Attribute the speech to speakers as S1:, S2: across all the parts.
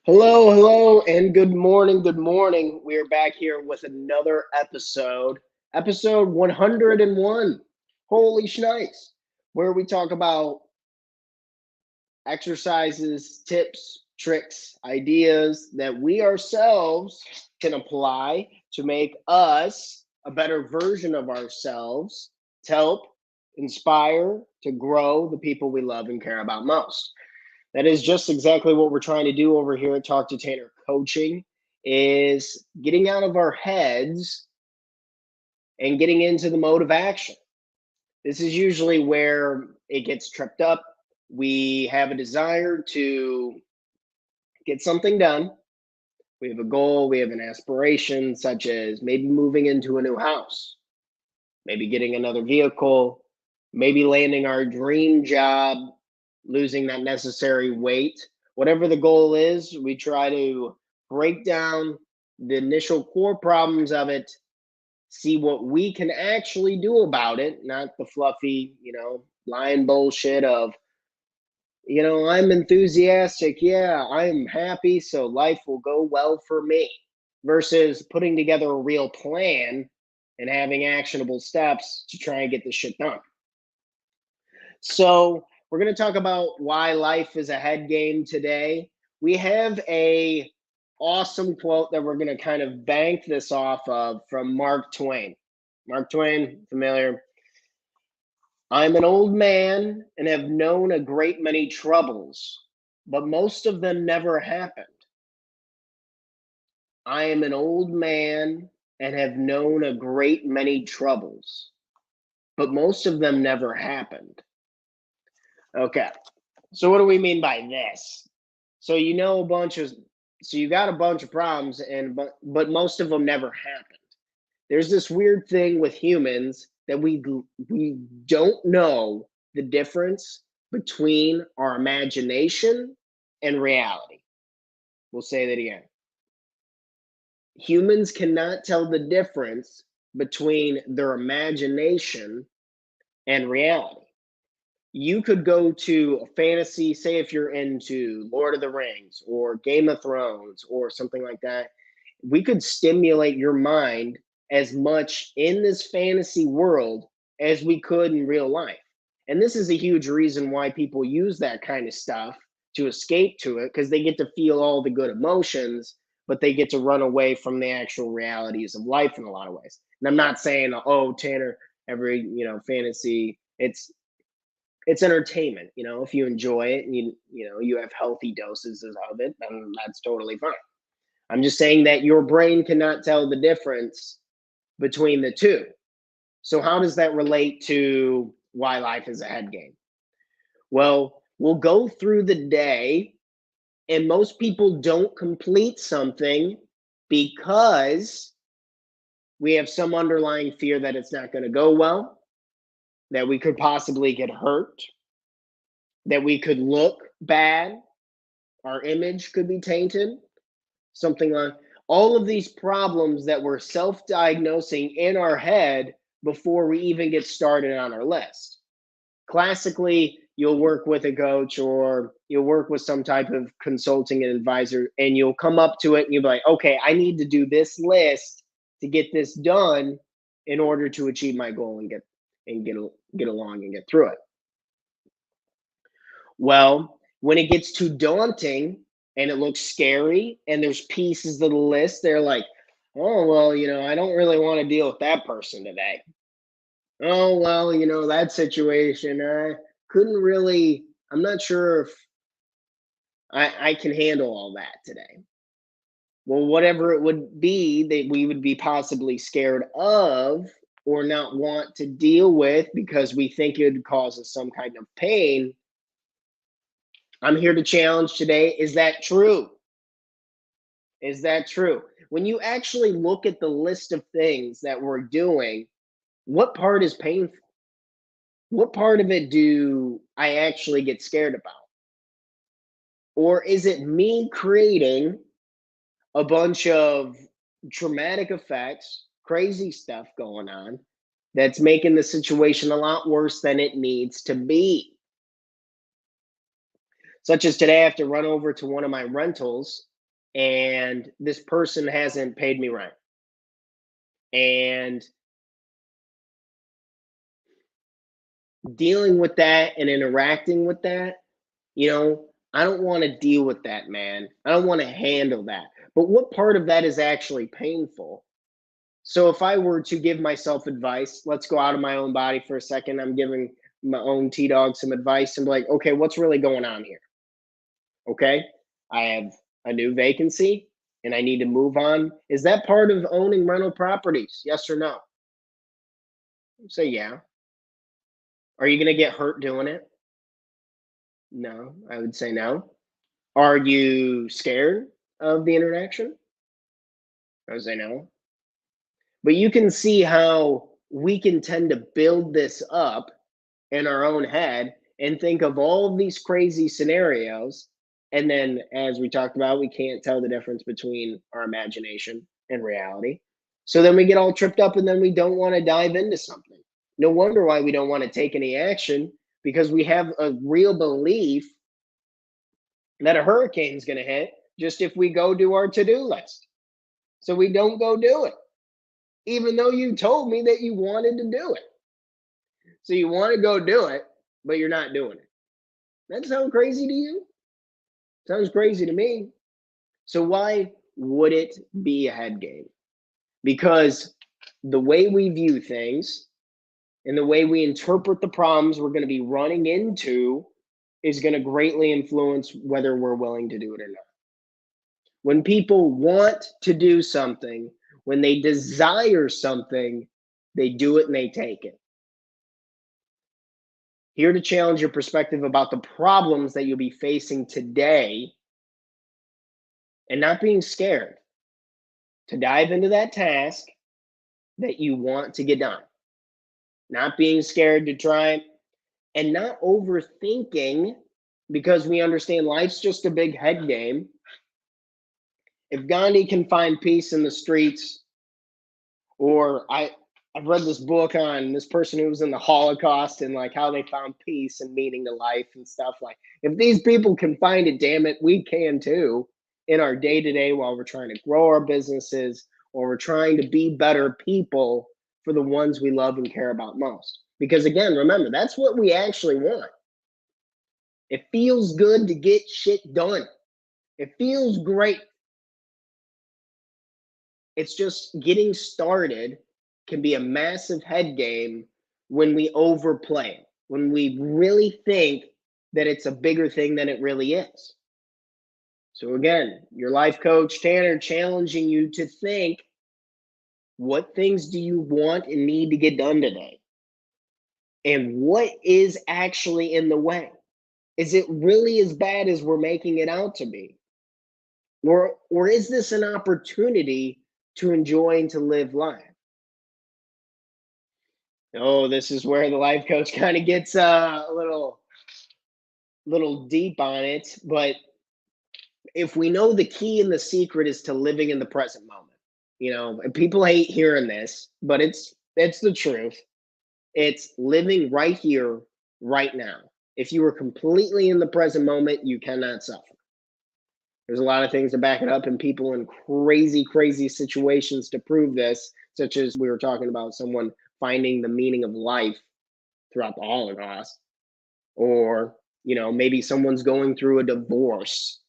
S1: Hello, hello, and good morning. Good morning. We are back here with another episode 101. Holy shnikes, where we talk about exercises, tips, tricks, ideas that we ourselves can apply to make us a better version of ourselves to help inspire, to grow the people we love and care about most. That is just exactly what we're trying to do over here at Talk to Tanner Coaching is getting out of our heads and getting into the mode of action. This is usually where it gets tripped up. We have a desire to get something done. We have a goal, we have an aspiration, such as maybe moving into a new house, maybe getting another vehicle, maybe landing our dream job, losing that necessary weight. Whatever the goal is, we try to break down the initial core problems of it, see what we can actually do about it, not the fluffy, lying bullshit of, I'm enthusiastic. Yeah, I'm happy. So life will go well for me versus putting together a real plan and having actionable steps to try and get this shit done. So we're going to talk about why life is a head game today. We have a awesome quote that we're going to kind of bank this off of from Mark Twain. Mark Twain, familiar. I'm an old man and have known a great many troubles, but most of them never happened. I am an old man and have known a great many troubles, but most of them never happened. Okay. So what do we mean by this? So you got a bunch of problems but most of them never happened. There's this weird thing with humans that we don't know the difference between our imagination and reality. We'll say that again. Humans cannot tell the difference between their imagination and reality. You could go to a fantasy, say if you're into Lord of the Rings or Game of Thrones or something like that, we could stimulate your mind as much in this fantasy world as we could in real life. And this is a huge reason why people use that kind of stuff to escape to it, because they get to feel all the good emotions, but they get to run away from the actual realities of life in a lot of ways. And I'm not saying, oh, Tanner, every fantasy, it's entertainment. If you enjoy it and you have healthy doses of it, then that's totally fine. I'm just saying that your brain cannot tell the difference between the two. So how does that relate to why life is a head game? Well, we'll go through the day and most people don't complete something because we have some underlying fear that it's not going to go well, that we could possibly get hurt, that we could look bad, our image could be tainted, something like all of these problems that we're self-diagnosing in our head before we even get started on our list. Classically, you'll work with a coach or you'll work with some type of consulting and advisor, and you'll come up to it and you'll be like, okay, I need to do this list to get this done in order to achieve my goal and get along and get through it. Well, when it gets too daunting and it looks scary and there's pieces of the list, they're like, oh, well, I don't really want to deal with that person today. Oh, well, that situation, I couldn't really, I'm not sure if I can handle all that today. Well, whatever it would be that we would be possibly scared of or not want to deal with because we think it would cause us some kind of pain, I'm here to challenge today. Is that true? Is that true? When you actually look at the list of things that we're doing, what part is painful? What part of it do I actually get scared about? Or is it me creating a bunch of traumatic effects, crazy stuff going on that's making the situation a lot worse than it needs to be? Such as today, I have to run over to one of my rentals and this person hasn't paid me rent. And dealing with that and interacting with that, I don't want to deal with that, man. I don't want to handle that. But what part of that is actually painful? So if I were to give myself advice, let's go out of my own body for a second. I'm giving my own T Dog some advice and be like, okay, what's really going on here? Okay, I have a new vacancy and I need to move on. Is that part of owning rental properties? Yes or no? Say yeah. Are you going to get hurt doing it? No, I would say no. Are you scared of the interaction? I would say no. But you can see how we can tend to build this up in our own head and think of all of these crazy scenarios. And then, as we talked about, we can't tell the difference between our imagination and reality. So then we get all tripped up and then we don't want to dive into something. No wonder why we don't want to take any action, because we have a real belief that a hurricane's going to hit just if we go do our to do list. So we don't go do it, even though you told me that you wanted to do it. So you want to go do it, but you're not doing it. That sound crazy to you? Sounds crazy to me. So why would it be a head game? Because the way we view things and the way we interpret the problems we're going to be running into is going to greatly influence whether we're willing to do it or not. When people want to do something, when they desire something, they do it and they take it. Here to challenge your perspective about the problems that you'll be facing today and not being scared to dive into that task that you want to get done. Not being scared to try and not overthinking, because we understand life's just a big head game. If Gandhi can find peace in the streets, or I've read this book on this person who was in the Holocaust and like how they found peace and meaning to life and stuff. Like, if these people can find it, damn it, we can too, in our day to day, while we're trying to grow our businesses or we're trying to be better people for the ones we love and care about most. Because again, remember, that's what we actually want. It feels good to get shit done. It feels great. It's just getting started can be a massive head game when we overplay, when we really think that it's a bigger thing than it really is. So, again, your life coach, Tanner, challenging you to think, what things do you want and need to get done today? And what is actually in the way? Is it really as bad as we're making it out to be? Or is this an opportunity to enjoy and to live life? Oh, this is where the life coach kind of gets a little deep on it. But if we know the key and the secret is to living in the present moment, and people hate hearing this, but it's the truth. It's living right here, right now. If you are completely in the present moment, you cannot suffer. There's a lot of things to back it up, and people in crazy, crazy situations to prove this, such as we were talking about someone finding the meaning of life throughout the Holocaust, or maybe someone's going through a divorce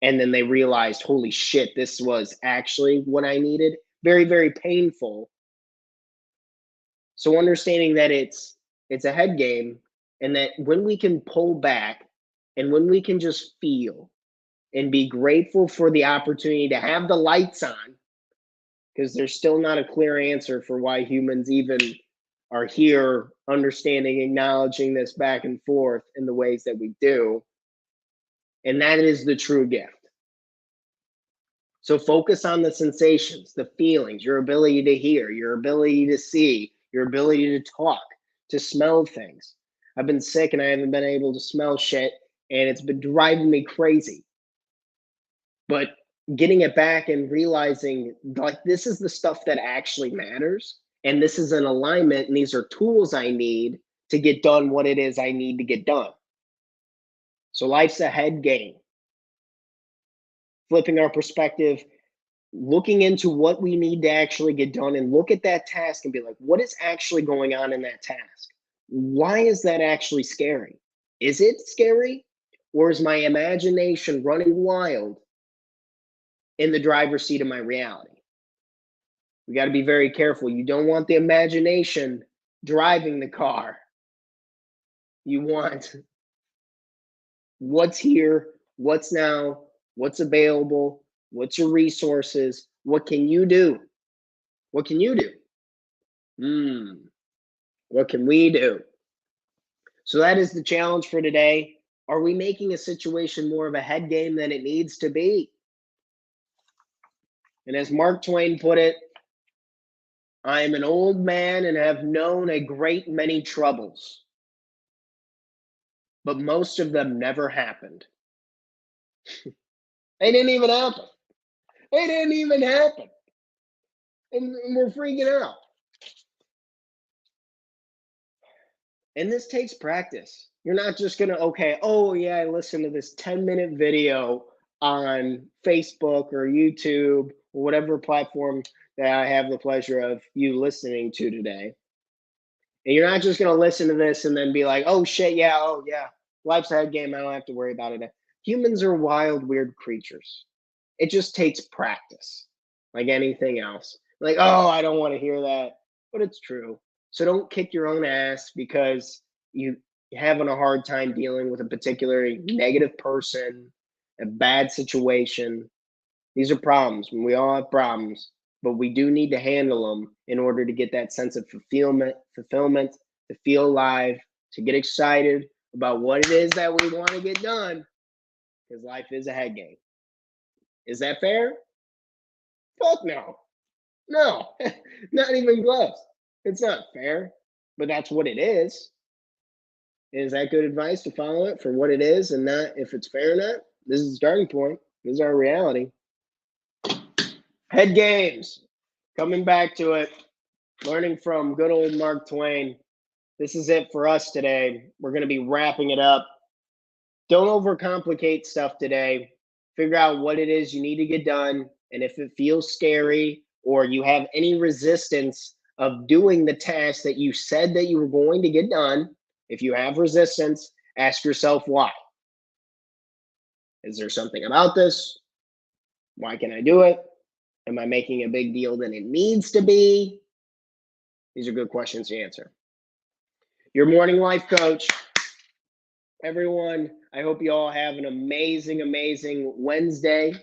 S1: and then they realized, holy shit, this was actually what I needed. Very, very painful. So understanding that it's a head game, and that when we can pull back and when we can just feel and be grateful for the opportunity to have the lights on, because there's still not a clear answer for why humans even are here, understanding, acknowledging this back and forth in the ways that we do. And that is the true gift. So focus on the sensations, the feelings, your ability to hear, your ability to see, your ability to talk, to smell things. I've been sick and I haven't been able to smell shit, and it's been driving me crazy. But getting it back and realizing, like, this is the stuff that actually matters, and this is an alignment, and these are tools I need to get done what it is I need to get done. So life's a head game. flipping our perspective, looking into what we need to actually get done, and look at that task and be like, what is actually going on in that task? Why is that actually scary? Is it scary? Or is my imagination running wild in the driver's seat of my reality? We got to be very careful. You don't want the imagination driving the car. You want what's here, what's now, what's available, what's your resources, what can you do? What can you do? What can we do? So that is the challenge for today. Are we making a situation more of a head game than it needs to be? And as Mark Twain put it, I am an old man and have known a great many troubles, but most of them never happened. They didn't even happen. They didn't even happen. And we're freaking out. And this takes practice. You're not just going to, okay, oh yeah, I listened to this 10-minute video on Facebook or YouTube or whatever platform that I have the pleasure of you listening to today. And you're not just going to listen to this and then be like, oh shit, yeah, oh yeah, life's a head game. I don't have to worry about it. Humans are wild, weird creatures. It just takes practice, like anything else. Like, oh, I don't want to hear that, but it's true. So don't kick your own ass because you're having a hard time dealing with a particularly negative person, a bad situation. These are problems. We all have problems, but we do need to handle them in order to get that sense of fulfillment, to feel alive, to get excited about what it is that we want to get done, because life is a head game. Is that fair? Fuck no. No, not even close. It's not fair, but that's what it is. Is that good advice to follow it for what it is and not if it's fair or not? This is the starting point. This is our reality. Head games. Coming back to it. Learning from good old Mark Twain. This is it for us today. We're going to be wrapping it up. Don't overcomplicate stuff today. Figure out what it is you need to get done. And if it feels scary or you have any resistance of doing the task that you said that you were going to get done, if you have resistance, ask yourself why. Is there something about this? Why can I do it? Am I making a big deal than it needs to be? These are good questions to answer. Your morning life coach. Everyone, I hope you all have an amazing, amazing Wednesday.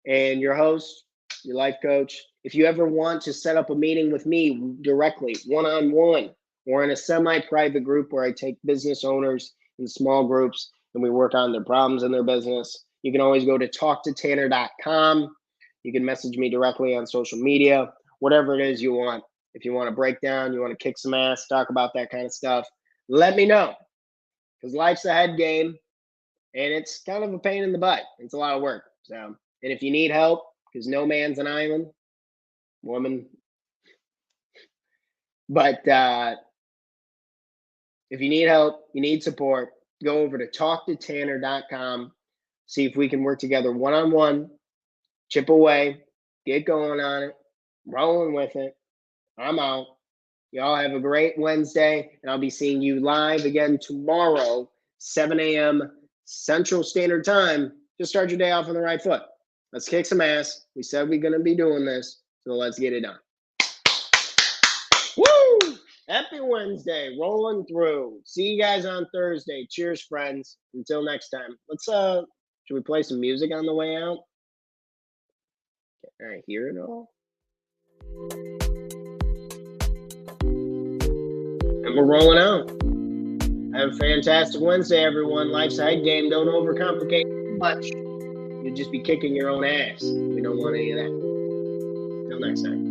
S1: And your host, your life coach. If you ever want to set up a meeting with me directly, one-on-one, or in a semi-private group where I take business owners in small groups and we work on their problems in their business, you can always go to talktotanner.com. You can message me directly on social media, whatever it is you want. If you want to break down, you want to kick some ass, talk about that kind of stuff, let me know. Because life's a head game, and it's kind of a pain in the butt. It's a lot of work. So, and if you need help, because no man's an island, woman. But if you need help, you need support, go over to talktotanner.com. See if we can work together one-on-one, chip away, get going on it, rolling with it. I'm out. Y'all have a great Wednesday, and I'll be seeing you live again tomorrow, 7 a.m. Central Standard Time. Just start your day off on the right foot. Let's kick some ass. We said we're going to be doing this, so let's get it done. Woo! Happy Wednesday. Rolling through. See you guys on Thursday. Cheers, friends. Until next time. Let's, should we play some music on the way out? Can I hear it all? And we're rolling out. Have a fantastic Wednesday, everyone. Life's a head game. Don't overcomplicate too much. You'll just be kicking your own ass. We don't want any of that. Until next time.